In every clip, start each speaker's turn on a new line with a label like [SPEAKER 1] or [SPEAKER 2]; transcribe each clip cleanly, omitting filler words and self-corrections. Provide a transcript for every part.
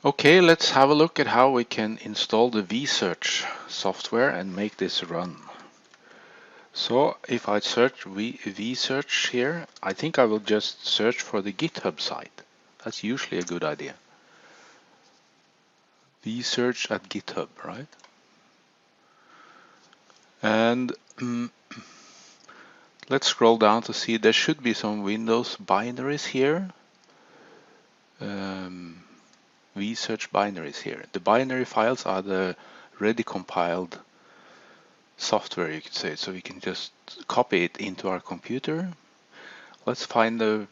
[SPEAKER 1] Okay, let's have a look at how we can install the vsearch software and make this run. So if I search vsearch here, I think I will just search for the GitHub site. That's usually a good idea. Vsearch at GitHub, right? And let's scroll down to see there should be some Windows binaries here. Vsearch binaries here. The binary files are the ready compiled software, you could say. So we can just copy it into our computer. Let's find the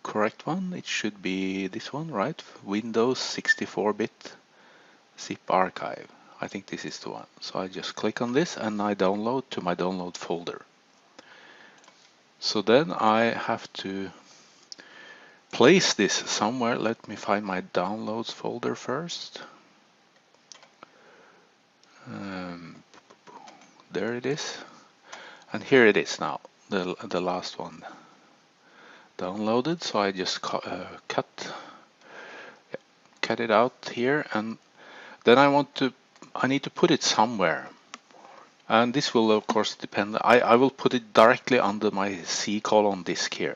[SPEAKER 1] correct one. It should be this one, right? Windows 64-bit zip archive. I think this is the one. So I just click on this and I download to my download folder. So then I have to place this somewhere. Let me find my downloads folder first. There it is. And here it is now, the last one downloaded. So I just cut it out here, and then I need to put it somewhere. And this will of course depend. I will put it directly under my C colon disk here.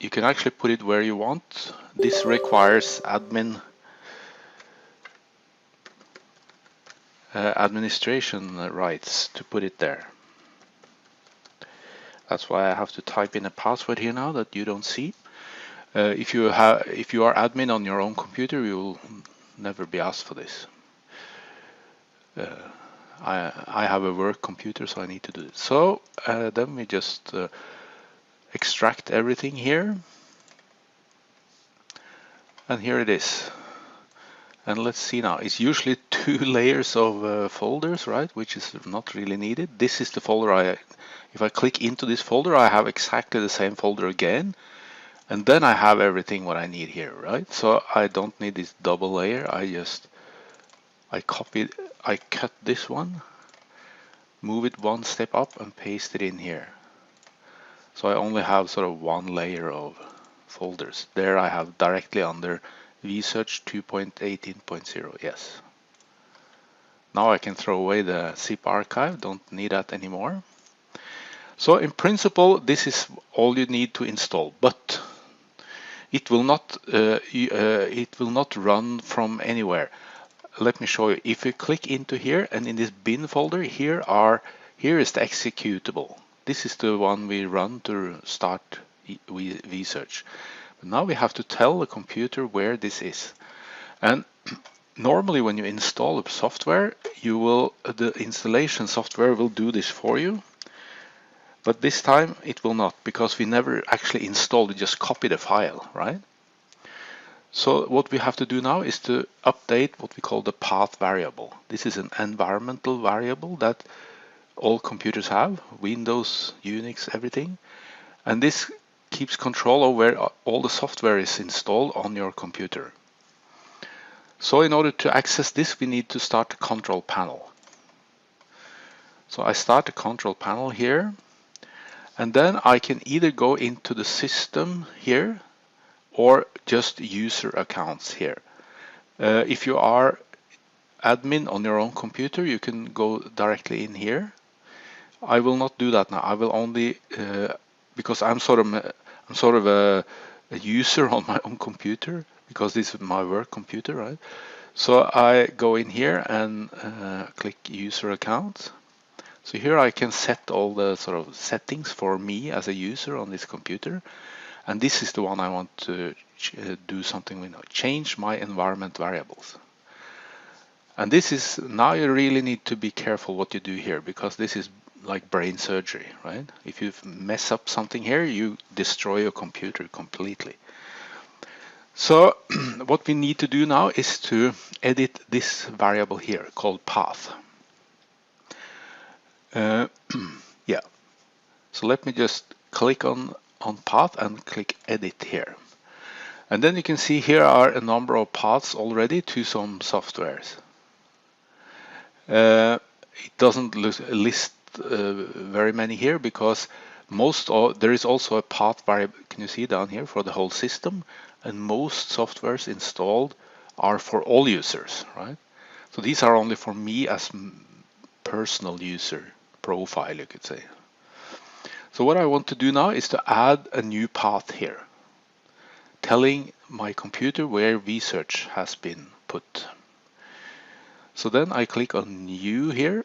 [SPEAKER 1] You can actually put it where you want. This requires administration rights to put it there. That's why I have to type in a password here now that you don't see. If you are admin on your own computer, you will never be asked for this. I have a work computer, so I need to do it. So then we just extract everything here, and here it is. And let's see now. It's usually 2 layers of folders, right? Which is not really needed. This is the folder if I click into this folder, I have exactly the same folder again. And then I have everything what I need here, right? So I don't need this double layer. I cut this one, move it one step up and paste it in here. So I only have sort of 1 layer of folders. There I have directly under vsearch 2.18.0, yes. Now I can throw away the zip archive, don't need that anymore. So in principle, this is all you need to install, but it will not run from anywhere. Let me show you. If you click into here and in this bin folder, here is the executable. This is the one we run to start vsearch. But now we have to tell the computer where this is. And normally when you install a software, the installation software will do this for you. But this time it will not, because we never actually installed it, just copy the file, right? So what we have to do now is to update what we call the path variable. This is an environmental variable that all computers have, Windows, Unix, everything. And this keeps control over where all the software is installed on your computer. So in order to access this, we need to start the control panel. So I start the control panel here, and then I can either go into the system here or just user accounts here. If you are admin on your own computer, you can go directly in here. I will not do that now. I will only because I'm sort of a user on my own computer, because this is my work computer, right? So I go in here and click user account. So here I can set all the sort of settings for me as a user on this computer. And this is the one I want to do something with now. Change my environment variables. And this is, now you really need to be careful what you do here, because this is like brain surgery, right? If you mess up something here, you destroy your computer completely. So what we need to do now is to edit this variable here called path. Yeah. So let me just click on path and click edit here. And then you can see here are a number of paths already to some softwares. It doesn't list very many here, because There is also a path variable, can you see down here, for the whole system, and most softwares installed are for all users, right? So these are only for me as personal user profile, you could say. So what I want to do now is to add a new path here, telling my computer where vsearch has been put. So then I click on new here.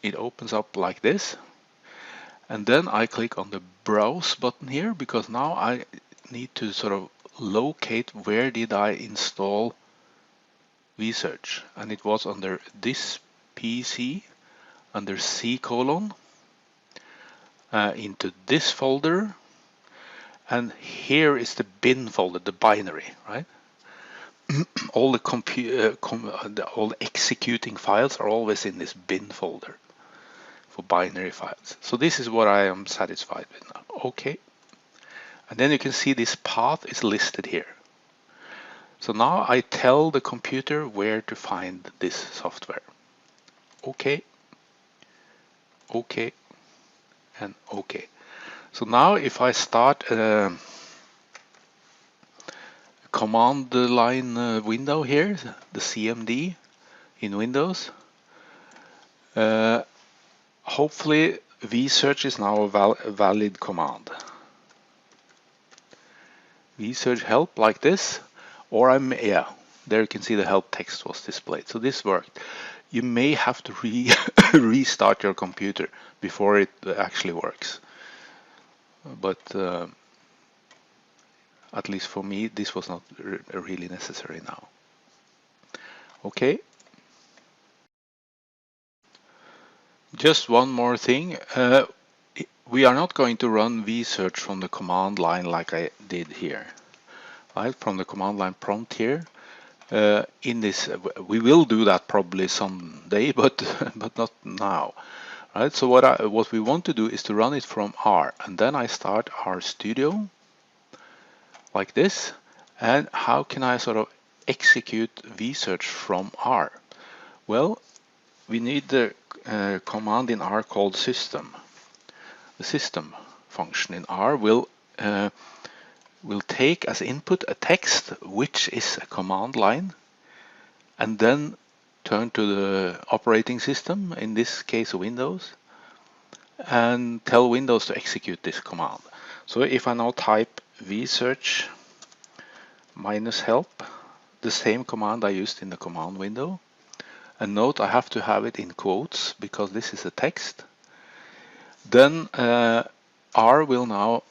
[SPEAKER 1] It opens up like this. And then I click on the browse button here, because now I need to sort of locate where did I install vsearch. And it was under this PC, under C:, into this folder. And here is the bin folder, the binary, right? All the executing files are always in this bin folder for binary files. So this is what I am satisfied with now. Okay. And then you can see this path is listed here. So now I tell the computer where to find this software. Okay. Okay. And okay. So now if I start a command line window here, the CMD in Windows, hopefully vsearch is now a valid command. Vsearch help like this, or there you can see the help text was displayed. So this worked. You may have to restart your computer before it actually works. But at least for me, this was not really necessary now. Okay. Just one more thing. We are not going to run vsearch from the command line like I did here. Right, from the command line prompt here. In this, we will do that probably someday, but not now. Right. So what we want to do is to run it from R, and then I start RStudio like this. And how can I sort of execute vsearch from R? Well, we need the command in R called system. The system function in R will take as input a text which is a command line, and then turn to the operating system, in this case Windows, and tell Windows to execute this command. So if I now type vsearch -help, the same command I used in the command window, and note I have to have it in quotes because this is a text, then R will now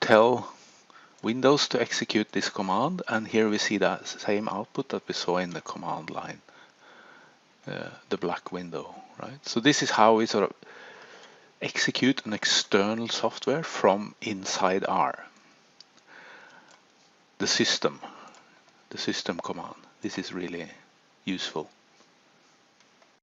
[SPEAKER 1] tell Windows to execute this command, and here we see that same output that we saw in the command line, the black window, right? So this is how we sort of execute an external software from inside R. The system command. This is really useful.